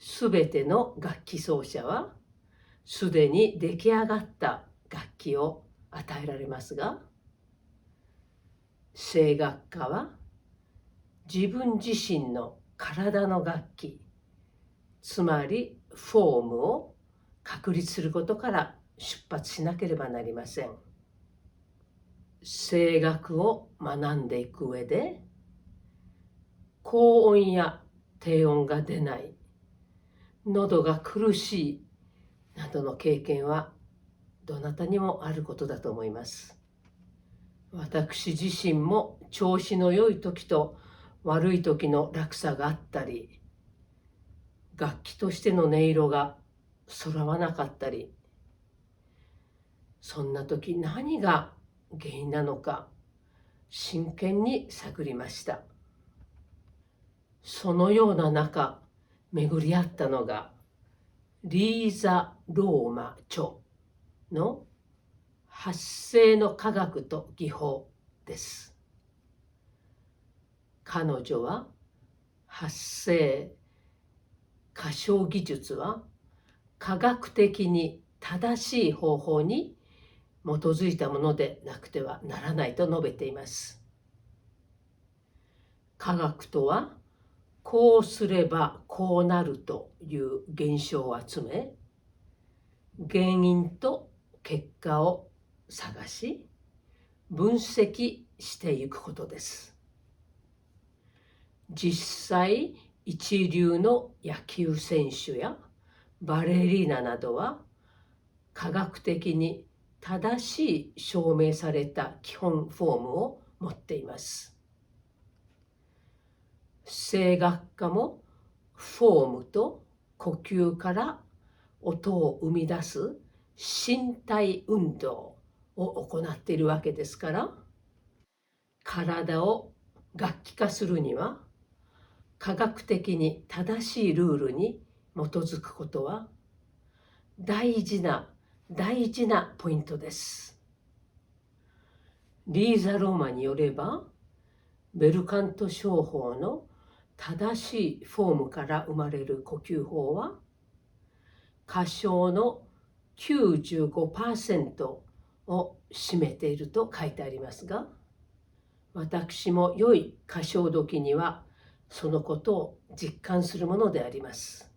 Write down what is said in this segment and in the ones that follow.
すべての楽器奏者はすでに出来上がった楽器を与えられますが、声楽家は自分自身の体の楽器、つまりフォームを確立することから出発しなければなりません。声楽を学んでいく上で、高音や低音が出ない、喉が苦しいなどの経験はどなたにもあることだと思います。私自身も調子の良い時と悪い時の落差があったり、楽器としての音色が揃わなかったり、そんな時何が原因なのか真剣に探りました。そのような中、巡り合ったのがリーザ・ローマ著の発声の科学と技法です。彼女は発声、歌唱技術は科学的に正しい方法に基づいたものでなくてはならないと述べています。科学とは、こうすればこうなるという現象を集め、原因と結果を探し、分析していくことです。実際、一流の野球選手やバレリーナなどは、科学的に正しい証明された基本フォームを持っています。声楽家もフォームと呼吸から音を生み出す身体運動を行っているわけですから、体を楽器化するには科学的に正しいルールに基づくことは大事なポイントです。リーザ・ローマによれば、ベルカント商法の正しいフォームから生まれる呼吸法は、歌唱の 95% を占めていると書いてありますが、私も良い歌唱時にはそのことを実感するものであります。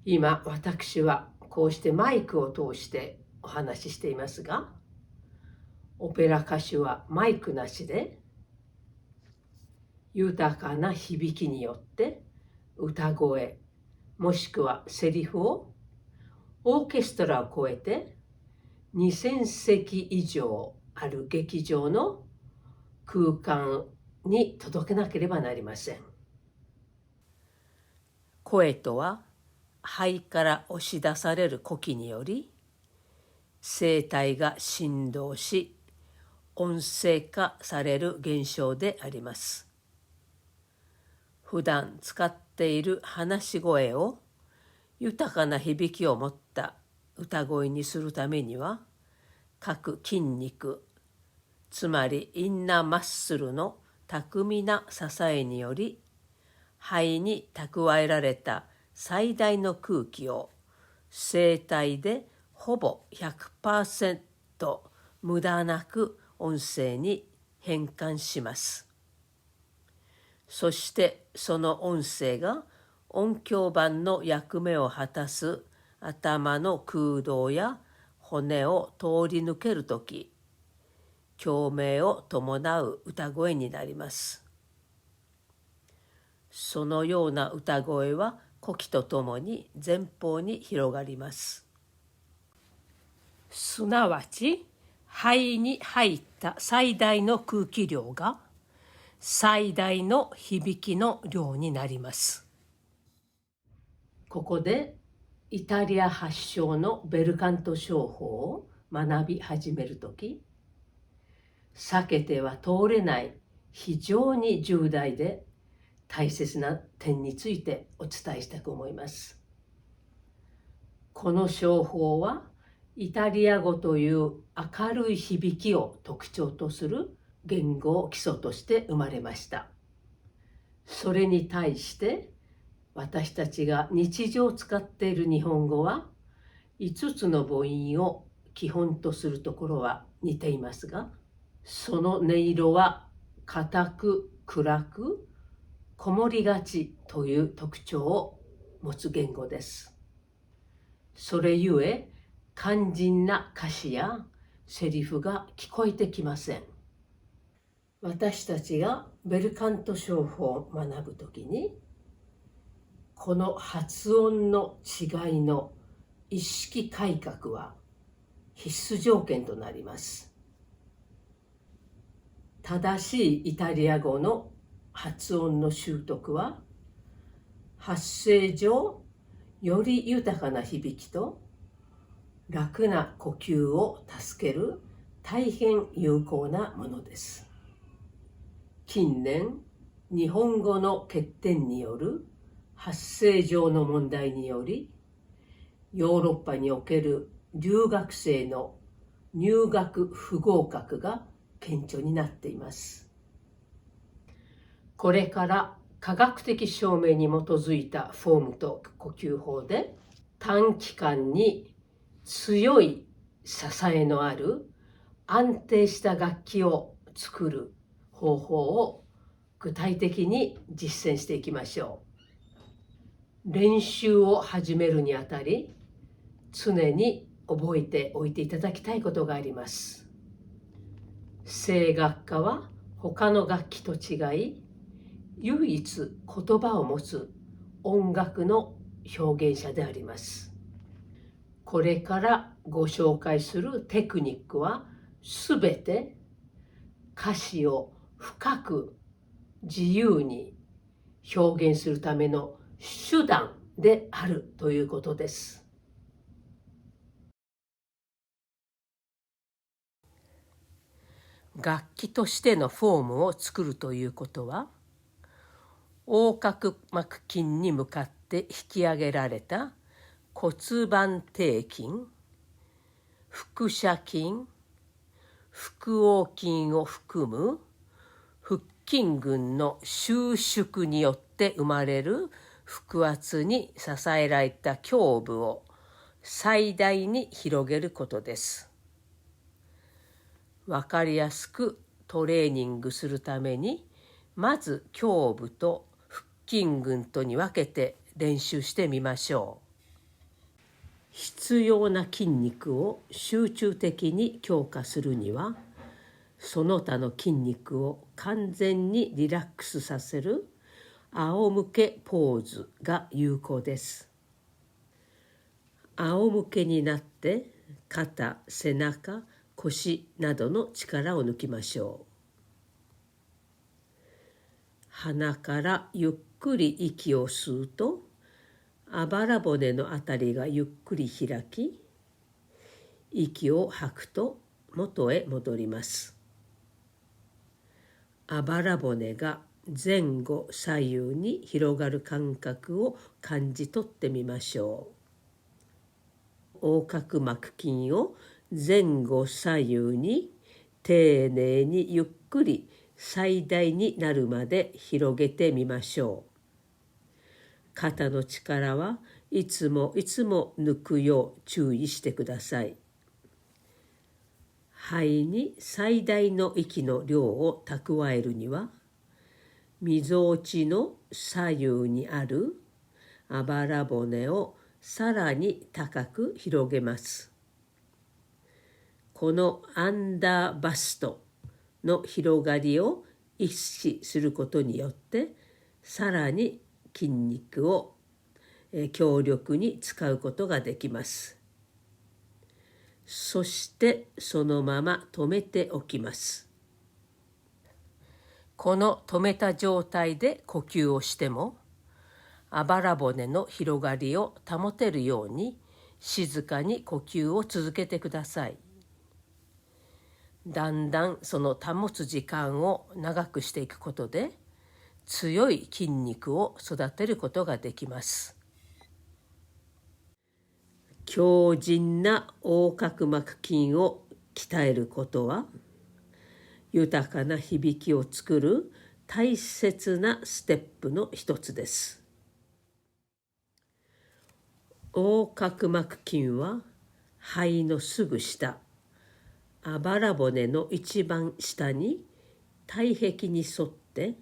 今、私はこうしてマイクを通してお話ししていますが、オペラ歌手はマイクなしで、豊かな響きによって歌声、もしくはセリフをオーケストラを超えて2000席以上ある劇場の空間に届けなければなりません。声とは肺から押し出される呼気により声帯が振動し音声化される現象であります。普段使っている話し声を豊かな響きを持った歌声にするためには、各筋肉、つまりインナーマッスルの巧みな支えにより、肺に蓄えられた最大の空気を声帯でほぼ 100% 無駄なく音声に変換します。そしてその音声が音響板の役目を果たす頭の空洞や骨を通り抜けるとき、共鳴を伴う歌声になります。そのような歌声は呼気とともに前方に広がります。すなわち、肺に入った最大の空気量が最大の響きの量になります。ここでイタリア発祥のベルカント商法を学び始めるとき、避けては通れない非常に重大で大切な点についてお伝えしたく思います。この商法はイタリア語という明るい響きを特徴とする言語を基礎として生まれました。それに対して私たちが日常使っている日本語は5つの母音を基本とするところは似ていますが、その音色は硬く暗くこもりがちという特徴を持つ言語です。それゆえ肝心な歌詞やセリフが聞こえてきません。私たちがベルカント商法を学ぶときに、この発音の違いの意識改革は必須条件となります。正しいイタリア語の発音の習得は、発声上より豊かな響きと楽な呼吸を助ける大変有効なものです。近年、日本語の欠点による発声上の問題により、ヨーロッパにおける留学生の入学不合格が顕著になっています。これから科学的証明に基づいたフォームと呼吸法で短期間に強い支えのある安定した楽器を作る方法を具体的に実践していきましょう。練習を始めるにあたり、常に覚えておいていただきたいことがあります。声楽家は他の楽器と違い、唯一言葉を持つ音楽の表現者であります。これからご紹介するテクニックはすべて歌詞を深く自由に表現するための手段であるということです。楽器としてのフォームを作るということは、横隔膜筋に向かって引き上げられた骨盤底筋、腹斜筋、腹横筋を含む腹筋群の収縮によって生まれる腹圧に支えられた胸部を最大に広げることです。わかりやすくトレーニングするために、まず胸部と腹筋群とに分けて練習してみましょう。必要な筋肉を集中的に強化するには、その他の筋肉を完全にリラックスさせる仰向けポーズが有効です。仰向けになって肩、背中、腰などの力を抜きましょう。鼻からゆっくり息を吸うと、あばら骨のあたりがゆっくり開き、息を吐くと元へ戻ります。あばら骨が前後左右に広がる感覚を感じ取ってみましょう。横隔膜筋を前後左右に丁寧にゆっくり最大になるまで広げてみましょう。肩の力はいつも抜くよう注意してください。肺に最大の息の量を蓄えるには、みぞおちの左右にあるあばら骨をさらに高く広げます。このアンダーバストの広がりを意識することによって、さらに筋肉を強力に使うことができます。そしてそのまま止めておきます。この止めた状態で呼吸をしても、あばら骨の広がりを保てるように静かに呼吸を続けてください。だんだんその保つ時間を長くしていくことで、強い筋肉を育てることができます。強靭な横隔膜筋を鍛えることは、豊かな響きを作る大切なステップの一つです。横隔膜筋は肺のすぐ下、あばら骨の一番下に体壁に沿って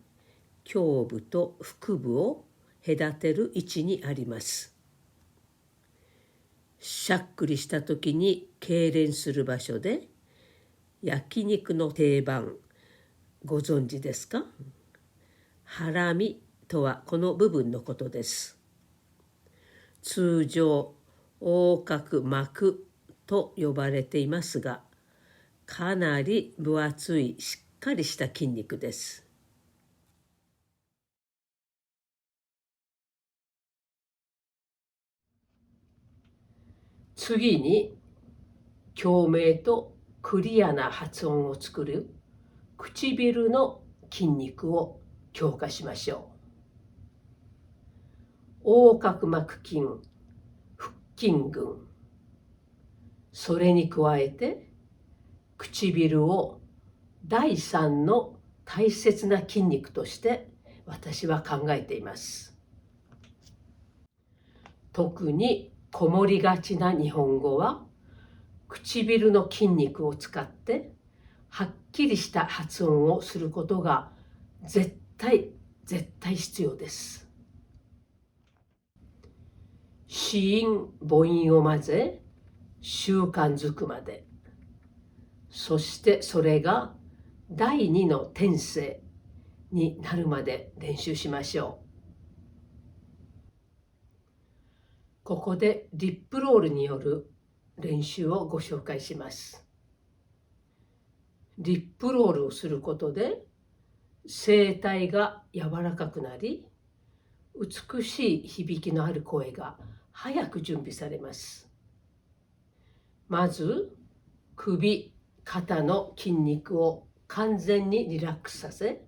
胸部と腹部を隔てる位置にあります。しゃっくりした時に痙攣する場所で、焼肉の定番、ご存知ですか？ハラミとはこの部分のことです。通常、横隔膜と呼ばれていますが、かなり分厚いしっかりした筋肉です。次に、共鳴とクリアな発音を作る唇の筋肉を強化しましょう。横隔膜筋、腹筋群、それに加えて唇を第3の大切な筋肉として私は考えています。特にこもりがちな日本語は、唇の筋肉を使ってはっきりした発音をすることが絶対必要です。子音母音を混ぜ習慣づくまで、そしてそれが第二の天性になるまで練習しましょう。ここでリップロールによる練習をご紹介します。リップロールをすることで声帯が柔らかくなり、美しい響きのある声が早く準備されます。まず首、肩の筋肉を完全にリラックスさせ、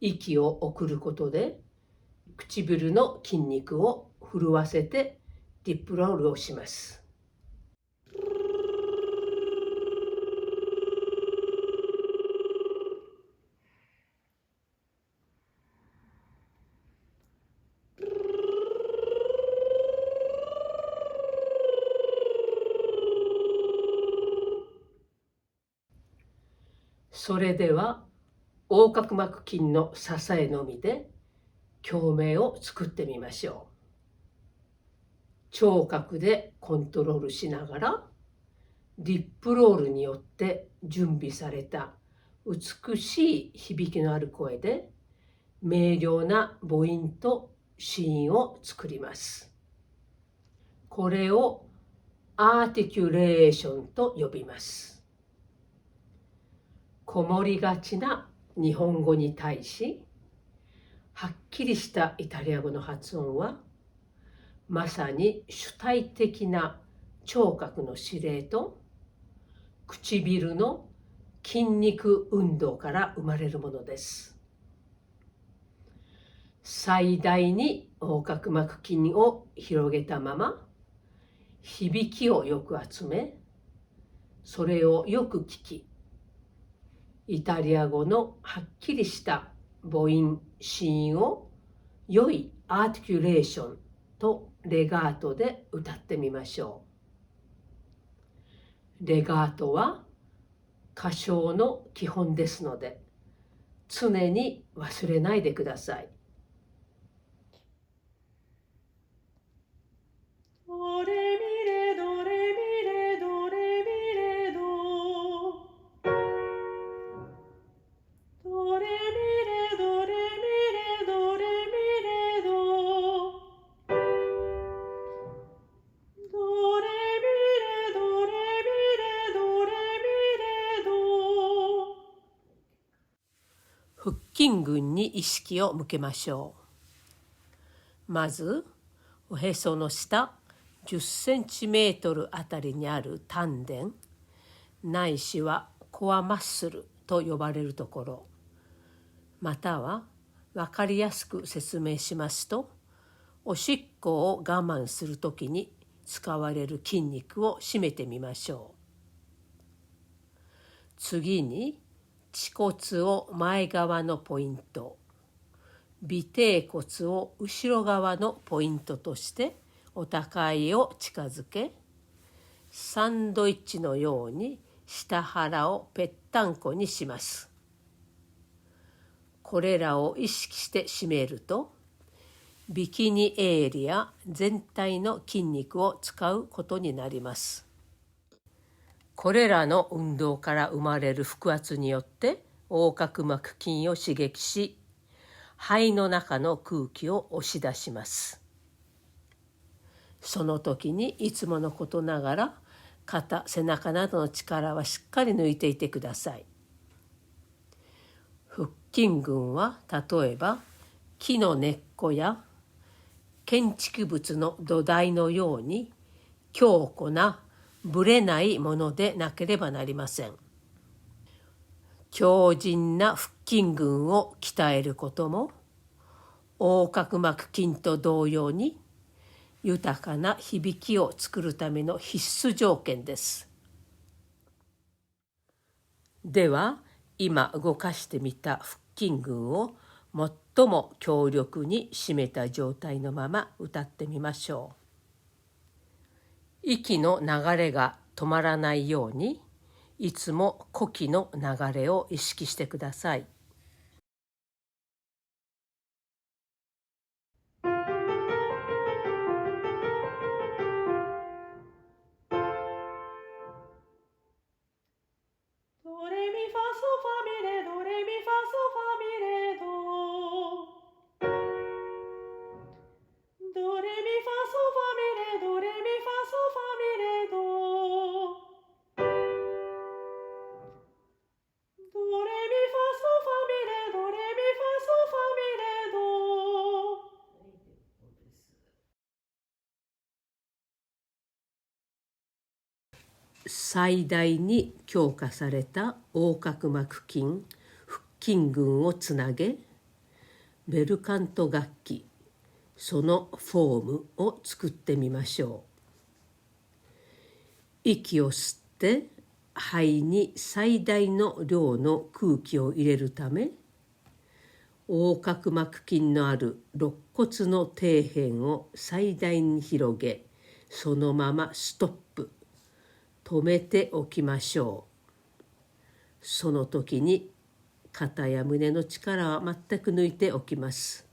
息を送ることで唇の筋肉を震わせてリップロールをします。それでは横隔膜筋の支えのみで共鳴を作ってみましょう。聴覚でコントロールしながら、リップロールによって準備された美しい響きのある声で明瞭な母音と子音を作ります。これをアーティキュレーションと呼びます。こもりがちな日本語に対し、はっきりしたイタリア語の発音は、まさに主体的な聴覚の指令と唇の筋肉運動から生まれるものです。最大に横隔膜筋を広げたまま、響きをよく集め、それをよく聞き、イタリア語のはっきりした母音、子音を良いアーティキュレーションとレガートで歌ってみましょう。レガートは歌唱の基本ですので、常に忘れないでください。ドレミレドレミレドレミレドドレミレドレミレドレミレドドレミレドレミレドレミレド。腹筋群に意識を向けましょう。まずおへその下10センチメートルあたりにある丹田、ないしはコアマッスルと呼ばれるところ、または分かりやすく説明しますと、おしっこを我慢するときに使われる筋肉を締めてみましょう。次に恥骨を前側のポイント、尾てい骨を後ろ側のポイントとしてお高いを近づけ、サンドイッチのように下腹をぺったんこにします。これらを意識して締めると、ビキニエリア全体の筋肉を使うことになります。これらの運動から生まれる腹圧によって横隔膜筋を刺激し、肺の中の空気を押し出します。その時にいつものことながら肩、背中などの力はしっかり抜いていてください。腹筋群は例えば木の根っこや建築物の土台のように強固なぶれないものでなければなりません。強靭な腹筋群を鍛えることも横隔膜筋と同様に豊かな響きを作るための必須条件です。では今動かしてみた腹筋群を最も強力に締めた状態のまま歌ってみましょう。息の流れが止まらないように、いつも呼気の流れを意識してください。ドレミファソファミレドレミファソファミレドドレミファソファミレドレミファソファミレドドレミファソファミレドレミファソファミレド。最大に強化された横隔膜筋、腹筋群をつなげ、ベルカント楽器、そのフォームを作ってみましょう。息を吸って肺に最大の量の空気を入れるため、横隔膜筋のある肋骨の底辺を最大に広げ、そのままストップ、止めておきましょう。その時に肩や胸の力は全く抜いておきます。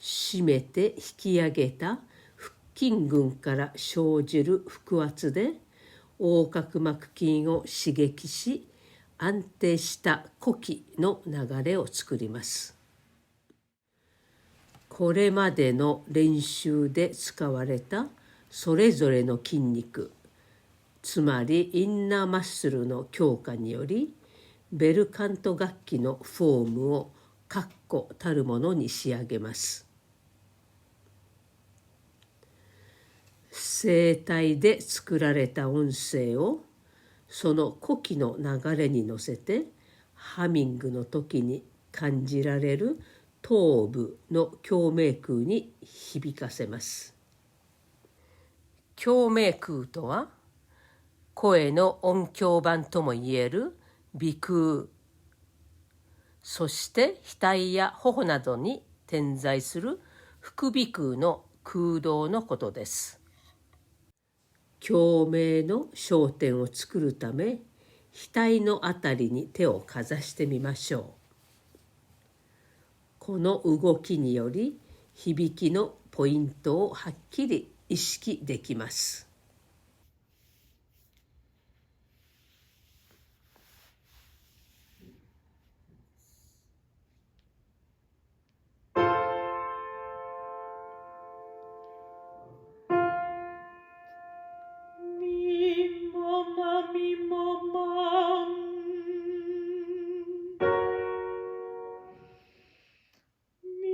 締めて引き上げた腹筋群から生じる腹圧で横隔膜筋を刺激し、安定した呼気の流れを作ります。これまでの練習で使われたそれぞれの筋肉、つまりインナーマッスルの強化により、ベルカント楽器のフォームを確固たるものに仕上げます。声帯で作られた音声をその呼気の流れに乗せて、ハミングの時に感じられる頭部の共鳴腔に響かせます。共鳴腔とは、声の音響板ともいえる鼻腔、そして額や頬などに点在する副鼻腔の空洞のことです。共鳴の焦点を作るため、額のあたりに手をかざしてみましょう。この動きにより、響きのポイントをはっきり意識できます。ミママミママンミ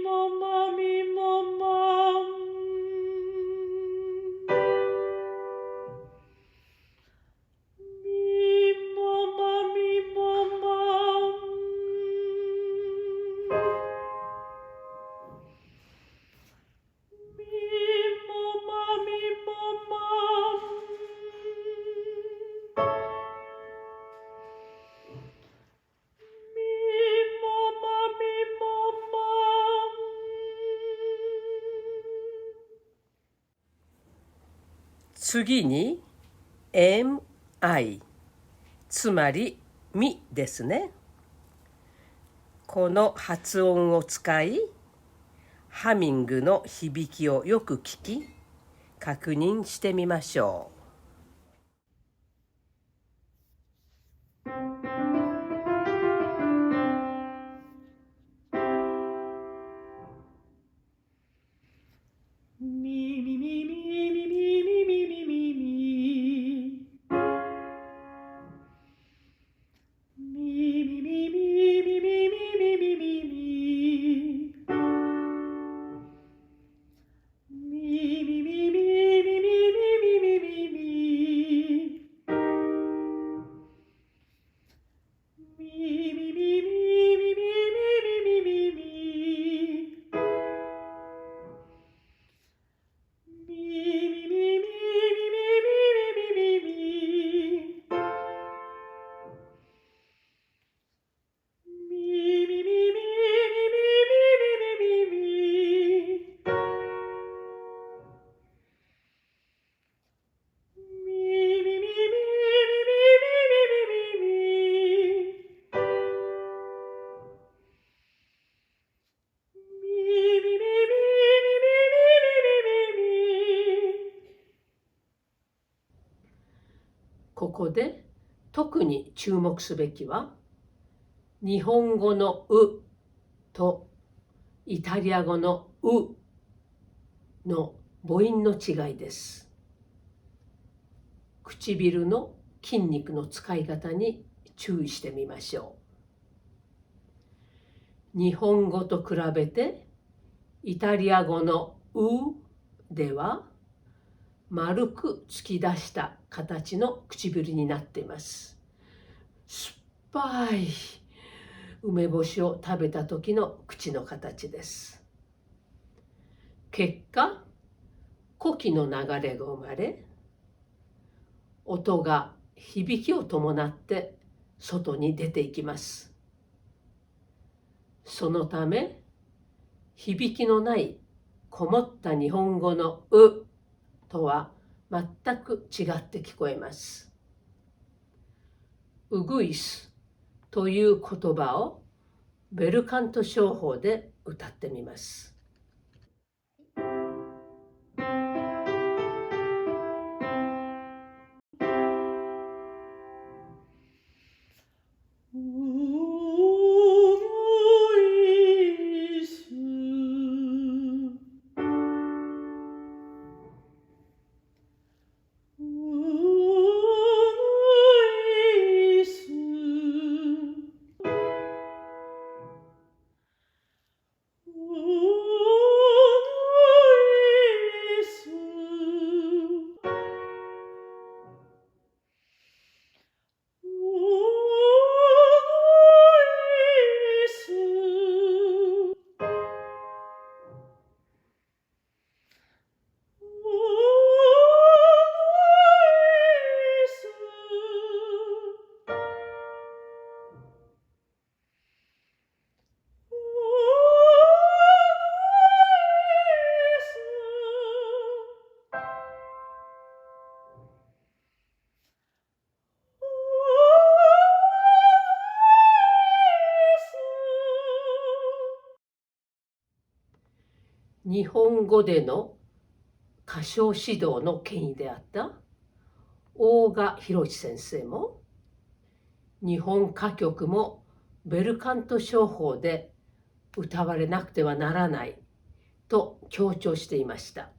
ママミママンミママミママンミママミママン次に MI、 つまりミですね。この発音を使い、ハミングの響きをよく聞き、確認してみましょう。ミミミミミミミミミミミここで特に注目すべきは、日本語のうとイタリア語のうの母音の違いです。唇の筋肉の使い方に注意してみましょう。日本語と比べてイタリア語のうでは丸く突き出した形の唇になっています。酸っぱい梅干しを食べた時の口の形です。結果、呼気の流れが生まれ、音が響きを伴って外に出ていきます。そのため、響きのないこもった日本語のうとは全く違って聞こえます。うぐいすという言葉をベルカント唱法で歌ってみます。日本語での歌唱指導の権威であった大賀博先生も、日本歌曲もベルカント唱法で歌われなくてはならないと強調していました。